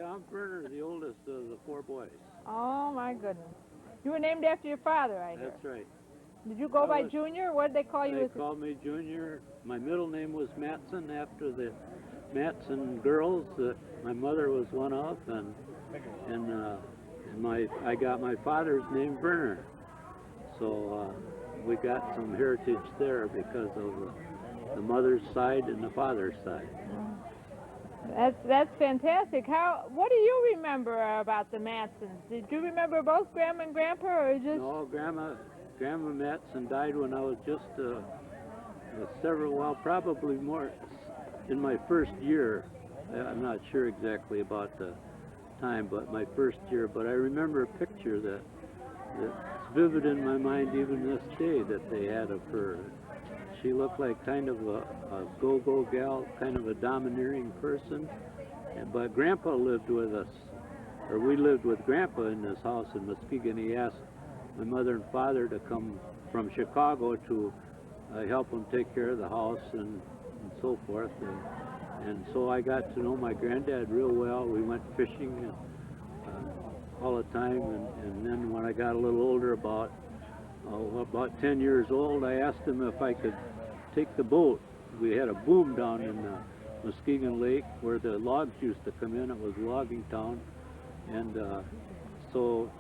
Yeah, I'm Werner, the oldest of the four boys. Oh, my goodness. You were named after your father, I hear. That's right. Did you go by Junior? What did they call you? They called me Junior. My middle name was Matson after the Matson girls that my mother was one of, and I got my father's name Werner. So we got some heritage there because of the mother's side and the father's side. That's fantastic. What do you remember about the Matsons? Did you remember both Grandma and Grandpa, or just? No, Grandma Matson died when I was just probably more in my first year. I'm not sure exactly about the time, but my first year. But I remember a picture that's vivid in my mind even this day that they had of her. She looked like kind of a go-go gal, kind of a domineering person. But Grandpa lived with us, or we lived with Grandpa in this house in Muskegon. He asked my mother and father to come from Chicago to help him take care of the house and so forth. And so I got to know my granddad real well. We went fishing all the time. And then when I got a little older, about 10 years old, I asked him if I could take the boat. We had a boom down in Muskegon Lake where the logs used to come in. It was a logging town. And so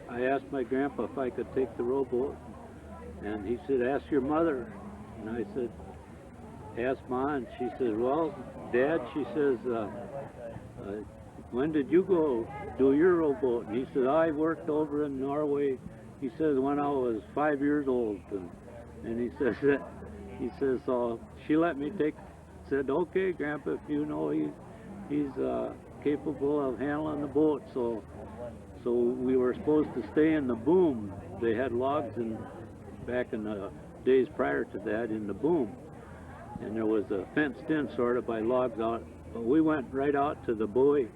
I asked my grandpa if I could take the rowboat. And he said, ask your mother. And I said, ask Ma. And she says, well, Dad, she says, when did you go do your rowboat? And he said, I worked over in Norway. He says, when I was 5 years old. And he says, so she let me said, okay, Grandpa, if you know he's capable of handling the boat. So we were supposed to stay in the boom. They had logs back in the days prior to that in the boom. And there was a fenced in sort of by logs out. But we went right out to the buoy,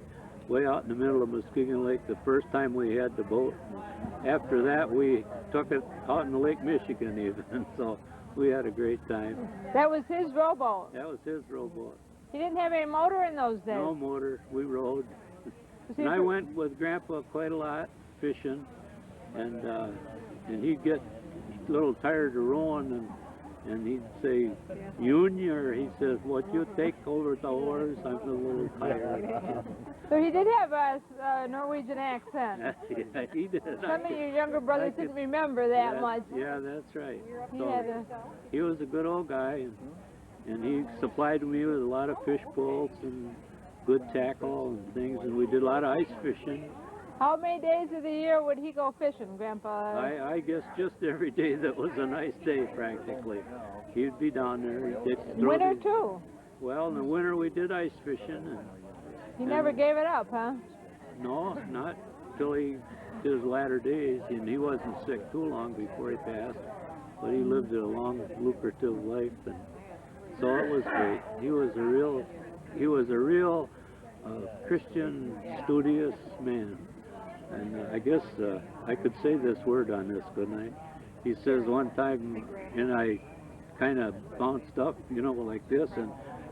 way out in the middle of Muskegon Lake the first time we had the boat. After that, we took it out in the Lake Michigan even. So we had a great time. That was his rowboat? That was his rowboat. He didn't have any motor in those days? No motor. We rowed. And I went with Grandpa quite a lot fishing, and he'd get a little tired of rowing, and he'd say, Junior, he says, what you take over the oars? I'm a little tired. So he did have a Norwegian accent. Yeah, he did. Some of your younger brothers didn't remember that much. Yeah, that's right. He was a good old guy, and he supplied me with a lot of fish poles and good tackle and things, and we did a lot of ice fishing. How many days of the year would he go fishing, Grandpa? I guess just every day that was a nice day, practically. He'd be down there. Winter, too? Well, in the winter we did ice fishing. He never gave it up, huh? No, not till his latter days, and he wasn't sick too long before he passed, but he lived a long, lucrative life, and so it was great. He was a real Christian, studious man. And I guess I could say this word on this, couldn't I? He says one time, and I kind of bounced up, like this,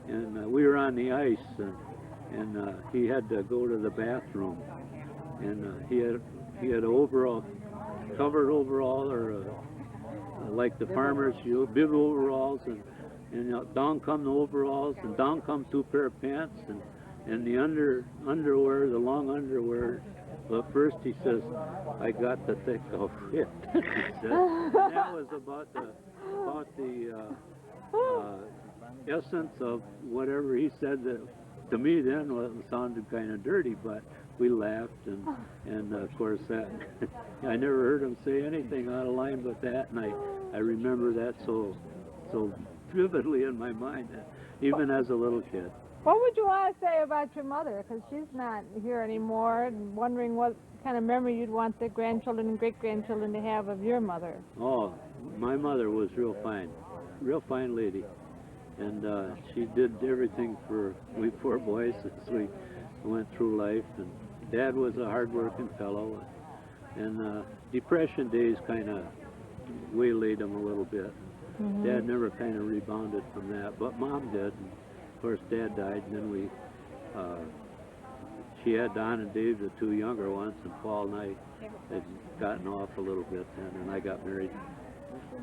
and we were on the ice, and he had to go to the bathroom, and he had covered overall, or like the farmers, bib overalls, and down come the overalls, and down come 2 pair of pants, and the underwear, the long underwear. But first he says, I got the thick of it. He said. And that was about the essence of whatever he said that to me then sounded kind of dirty, but we laughed, and of course that I never heard him say anything out of line but that, and I remember that so vividly in my mind, even as a little kid. What would you want to say about your mother? Because she's not here anymore, and wondering what kind of memory you'd want the grandchildren and great-grandchildren to have of your mother. Oh, my mother was real fine lady. And she did everything for we 4 boys as we went through life. And Dad was a hard-working fellow. And Depression days kind of waylaid him a little bit. Mm-hmm. Dad never kind of rebounded from that, but Mom did. And of course, Dad died, and then we she had Don and Dave, the two younger ones, and Paul and I had gotten off a little bit then, and I got married.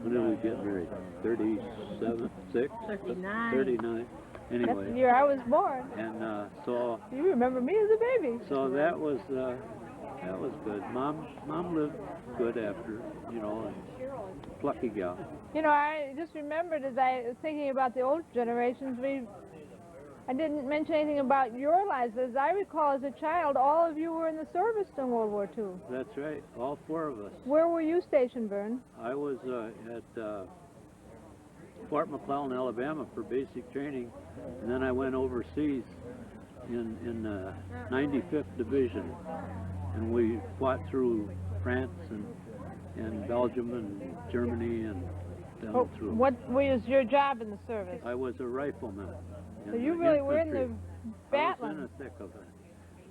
When did we get married? 37, 6? 39. 39. That's Anyway. the year I was born. And so You remember me as a baby. so that was good. Mom lived good after, you know, and plucky gal. You know, I just remembered as I was thinking about the old generations, I didn't mention anything about your lives. As I recall, as a child, all of you were in the service during World War II. That's right, all four of us. Where were you stationed, Vern? I was at Fort McClellan, Alabama for basic training, and then I went overseas in 95th Division, and we fought through France and Belgium and Germany and down through. What was your job in the service? I was a rifleman. So you really were in the I was in battling. the thick of it.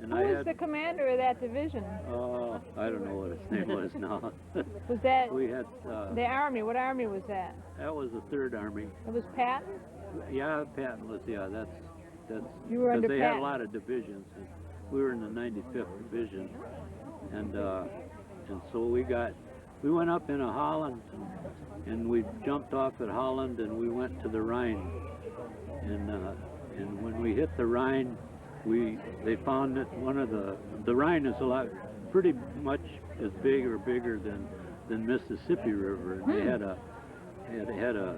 And Who I was had, the commander of that division? oh, I don't know what his name was now. Was that We had, the Army? What Army was that? that was the 3rd Army. It was Patton? Yeah, Patton was, yeah, that's, You were under because they had a Patton. lot of divisions. And we were in the 95th Division. And so we went up into Holland, and we jumped off at Holland, and we went to the Rhine. And when we hit the Rhine, they found that the Rhine is pretty much as big or bigger than Mississippi River. And they had a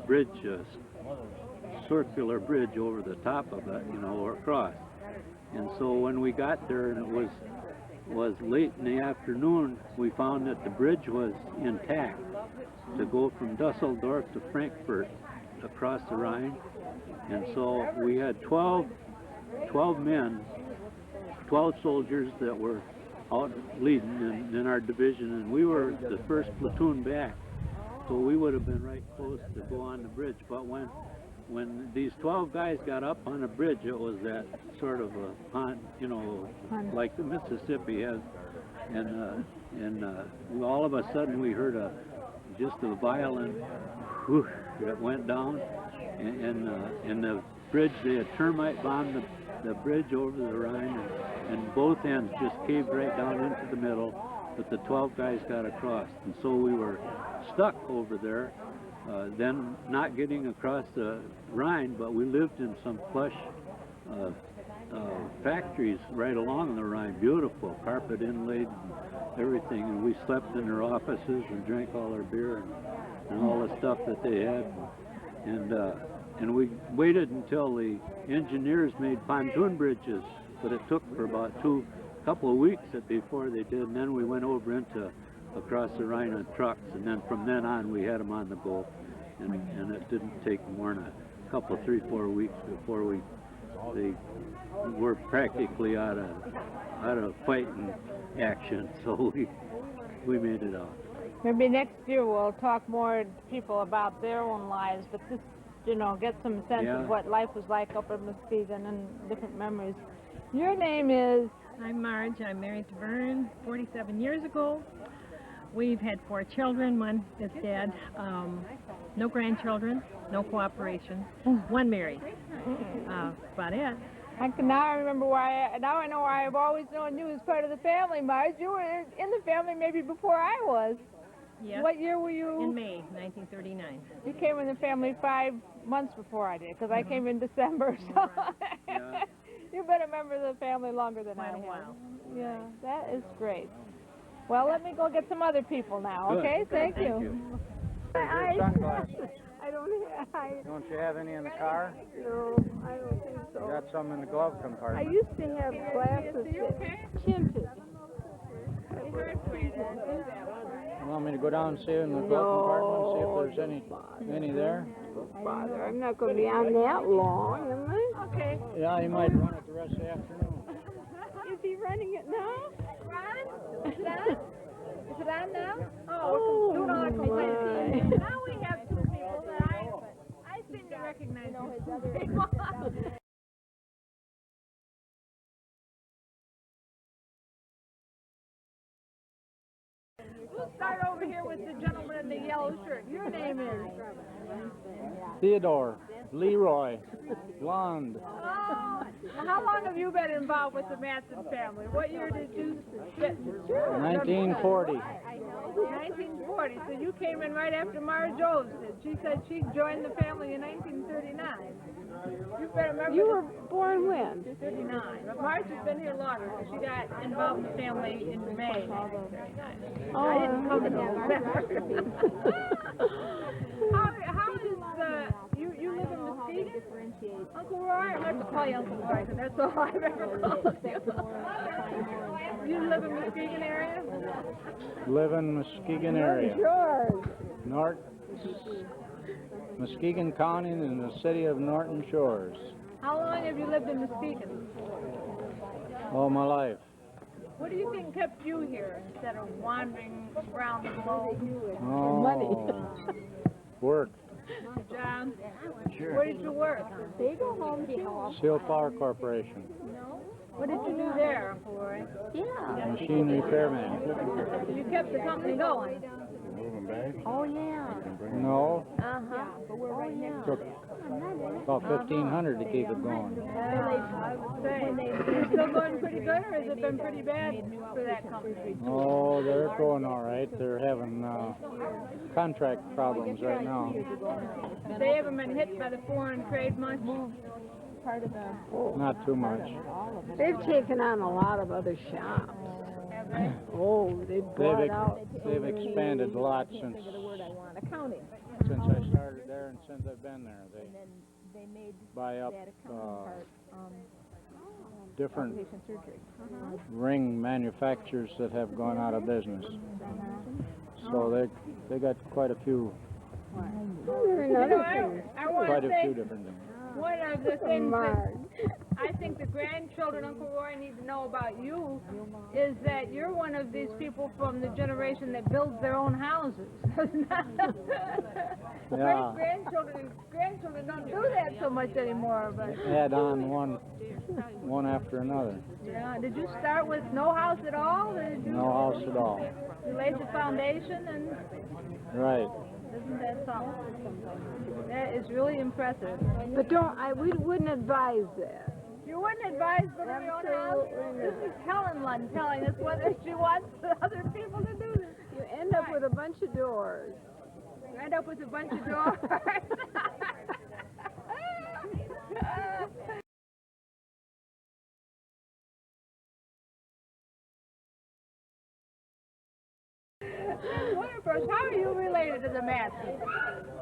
bridge, a circular bridge over the top of it, you know, or across. And so when we got there, and it was late in the afternoon, we found that the bridge was intact to go from Dusseldorf to Frankfurt across the Rhine. And so we had 12 men, 12 soldiers that were out leading in our division, and we were the first platoon back. So we would have been right close to go on the bridge. But when these 12 guys got up on the bridge, it was that sort of a pond, you know, like the Mississippi has. And all of a sudden we heard just a violent whoosh that went down, and the bridge, they had termite bombed the bridge over the Rhine, and both ends just caved right down into the middle, but the 12 guys got across. And so we were stuck over there, then not getting across the Rhine, but we lived in some plush factories right along the Rhine, beautiful, carpet inlaid and everything, and we slept in their offices and drank all their beer and all the stuff that they had. And we waited until the engineers made pontoon bridges, but it took for about couple of weeks before they did, and then we went over across the Rhine on trucks, and then from then on we had them on the go, and it didn't take more than a couple, 3-4 weeks before they were practically out of fighting action, so we made it out. Maybe next year we'll talk more to people about their own lives, but just, you know, get some sense of what life was like up in Muskegon and different memories. Your name is? I'm Marge. I'm married to Vern 47 years ago. We've had 4 children. One is dead. No grandchildren. No cooperation. One married. About it. Now I remember why. Now I know why I've always known you as part of the family, Marge. You were in the family maybe before I was. Yes. What year were you? In May 1939. You came in the family 5 months before I did, because I came in December. So you've been a member of the family longer than I have. Quite a while. Yeah, that is great. Well, let me go get some other people now. Good. Okay, thank Thank you. you. Sunglasses. I don't have. Don't you have any in the car? No, I don't think You so. got some in the glove I compartment. used to have glasses tinted. You want me to go down and see in the glove compartment, see if there's any there? Father, I'm not going to be on that long, am I? Okay. Yeah, you might run it the rest of the afternoon. Is he running it now? Ron? Is it on? Is it on now? Oh, my. Now we have 2 people that I seem to recognize these people. We'll start over here with the gentleman in the yellow shirt. Your name is? Theodore, Leroy, blonde. Oh, How long have you been involved with the Matson family? What year did you get? 1940. 1940. So you came in right after Mara Jones did. She said she joined the family in 1939. You've been a member. You were born when? 39. But Marge has been here longer. She got involved in the family in May 1939. I didn't come until November. How is you live in Muskegon? Uncle Roy? I have to call you Uncle Roy because that's all I've ever called you. You live in Muskegon area? Live in Muskegon area. Yours. North Muskegon County in the city of Norton Shores. How long have you lived in Muskegon? All my life. What do you think kept you here instead of wandering around the globe? Oh, work. John, where did you work? They go home too. Seal Power Corporation. What did you do there, Uncle Roy? Yeah. Machine repairman. So you kept the company going. Oh yeah. No, Uh-huh. Oh yeah. took about 1,500 to keep it going. I would say. You're still going pretty good, or has it been pretty bad for that company? Oh, they're going all right. They're having contract problems right now. They haven't been hit by the foreign trade much? Not too much. They've taken on a lot of other shops. Have they? Oh, they bought out. They've expanded a lot since I started there and since I've been there. They buy up different ring manufacturers that have gone out of business. So they got quite a few, I want quite to a say few different things. one of the things that I think the grandchildren, Uncle Roy, need to know about you is that you're one of these people from the generation that builds their own houses. Yeah. Great-grandchildren and grandchildren don't do that so much anymore. But Add on one after another. yeah, did you start with no house at all? Or did you, No house at all. You laid the foundation, and Right. isn't that something? That is really impressive. But we wouldn't advise that. You wouldn't advise building your own house? This is Helen Lund telling us whether she wants other people to do this. You end up with a bunch of doors. You end up with a bunch of doors. Wonderful. How are you related to the Matsons?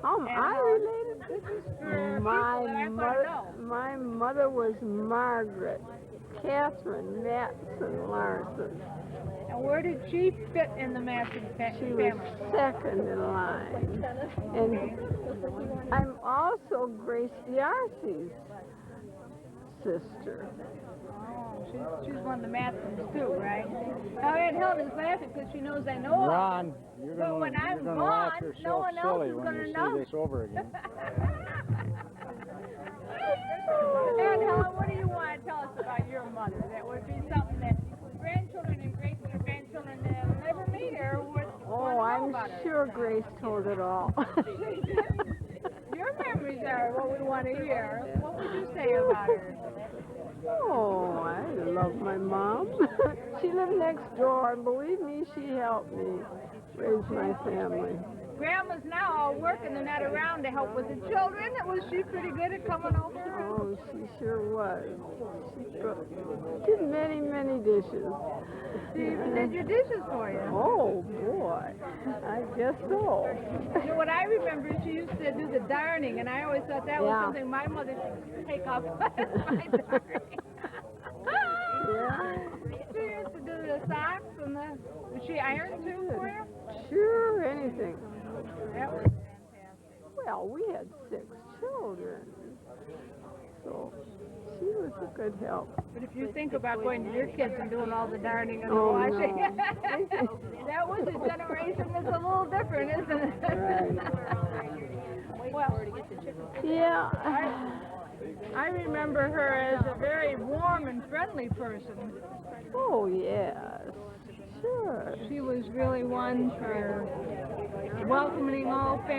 Am I related? This is for people that I want to know. My mother was Margaret Catherine Matson Larson. And where did she fit in the Matson She family? was second in line. And I'm also Grace D'Arcy's sister. Oh, she's one of the Matsons too, right? Now Aunt Helen is laughing because she knows I know her. Ron, you're But when I'm gonna laugh gone, yourself no one else silly is when gonna you know. see this over again. Aunt Helen, what do you want to tell us about your mother? That would be something that grandchildren and great-grandchildren never meet or would Oh, want to know I'm about her. sure Grace told it all. Your memories are what we want to hear. What would you say about her? Oh, I love my mom. She lived next door, and believe me, she helped me raise my family. Grandma's now all working and not around to help with the children. Was she pretty good at coming over? Oh, she sure was. She did many, many dishes. She even did your dishes for you. Oh, boy. I guess so. You know what I remember? She used to do the darning, and I always thought that was Yeah. something my mother should take up my darning. Yeah. She used to do the socks and the. Was she iron too for you? Sure, anything. That was fantastic. Well, we had 6 children, so she was a good help. But if you think about going to your kids and doing all the darning and the Oh, washing, no. that was a generation that's a little different, isn't it? Right. Well, Yeah. I remember her as a very warm and friendly person. Oh, yes. Sure. She was really one for welcoming all families.